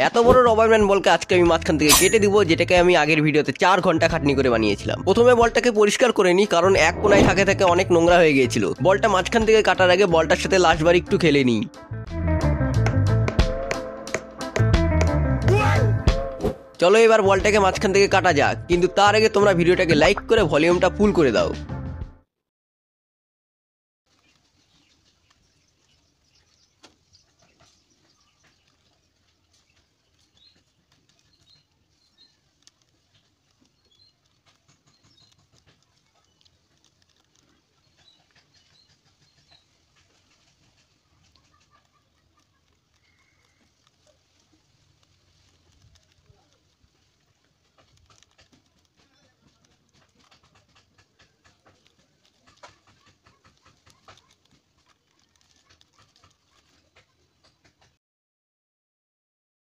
এত বড় রবারম্যান বলকে আজকে আমি মাঝখান থেকে কেটে দিব, যেটাকে আমি আগের ভিডিওতে 4 ঘন্টা খাটনি করে বানিয়েছিলাম। প্রথমে বলটাকে পরিষ্কার করে নিই, কারণ এক কোনায় থাকে থাকে অনেক নোংরা হয়ে গিয়েছিল। বলটা মাঝখান থেকে কাটার আগে বলটার সাথে লাস্টবার একটু খেলে নিই। চলো এবার বলটাকে মাঝখান থেকে কাটা যাক, কিন্তু তার আগে তোমরা ভিডিওটাকে লাইক করে ভলিউমটা ফুল করে দাও।